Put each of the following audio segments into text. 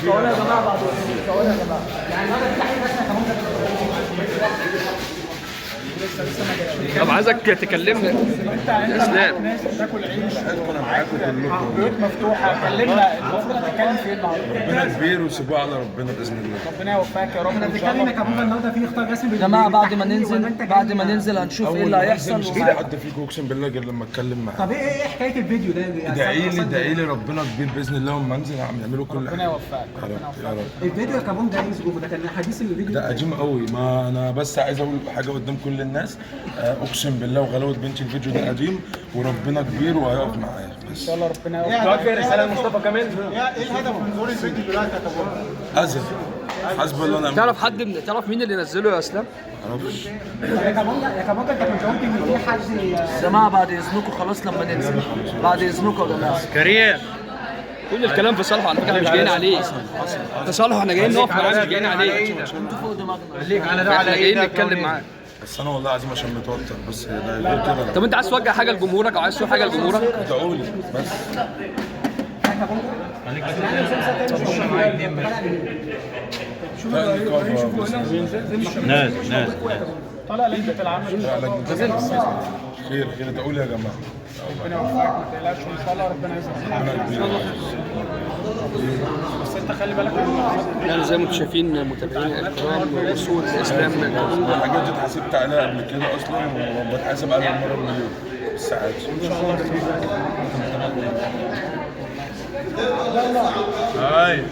صورنا يا جماعه بعد صورنا يا جماعه يعني انا في حاجه بس كمان. طب عايزك تكلمنا اسلام. ناس بتاكل عيش معاكم كلكم، بيوت مفتوحه. كلمنا المفروض هتتكلم في ايه النهارده؟ ربنا كبير وسيبوه على ربنا باذن الله. ربنا يوفقك يا رب. احنا بنتكلم يا كابوكا النهارده في اختار رسمي يا جماعه بعد ما ننزل هنشوف ايه اللي هيحصل. مش هلاقي حد فيكم اقسم بالله غير لما اتكلم معاه. طب ايه حكايه الفيديو ده؟ ادعي لي ربنا كبير باذن الله، وما انزل هعملوا كل ربنا حاجه. يوفقك. يا رب. الفيديو يا كابون ده ده كان حديث الفيديو ده قديم قوي. ما انا بس عايز اقول حاجه قدام كل الناس. اقسم بالله وغلاوه بنتي الفيديو ده قديم وربنا كبير وهيقف معايا. ان بس شاء الله ربنا يوفقك. في رساله لمصطفى كامل. ايه الهدف من ظهور الفيديو دلوقتي يا كابون؟ اذى. حسب الله ونعم. تعرف مين اللي نزله يا اسلام؟ معرفش. يا كابون انت كنت قلت ان في حد يا جماعه بعد اذنكم خلاص لما ننزل. بعد اذنكم يا جماعه. كريم كل الكلام في صالحه على فكره، احنا مش جايين عليه. في صالحه احنا جايين نقف معاه، مش جايين عليه. انتوا فوق دماغنا. خليك على ده على جايين نتكلم معاه. بس انا والله عظيم عشان متوتر بس ده غير كده. طب انت عايز توجه حاجه لجمهورك او عايز تقول حاجه لجمهورك؟ ادعوا لي بس. ناس طالع لجنه العمل. خير ادعوا لي يا جماعه. ربنا يوفقك ما تقلقش، وان شاء الله ربنا يسعدك. ربنا كبير. بس انت خلي بالك من يعني زي ما انتم شايفين متابعين الكرام وصول الاسلام. الحاجات دي اتحاسبت عليها قبل كده اصلا وبتحاسب عليها المره المليون الساعات. ان شاء الله. هاي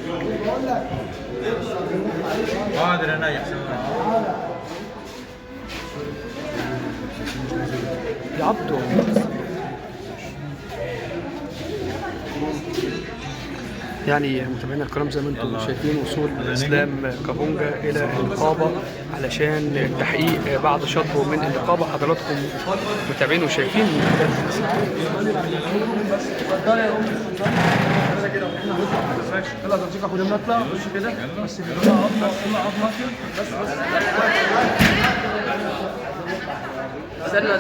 قادر انا يحسن يعبطوا. يعني متابعينا الكرام زي ما انتم شايفين وصول اسلام كابونجا الى النقابه علشان تحقيق بعد شطبه من النقابه. حضراتكم متابعين وشايفين. يلا تمسكها كلنا نطلع خش كده بس استنى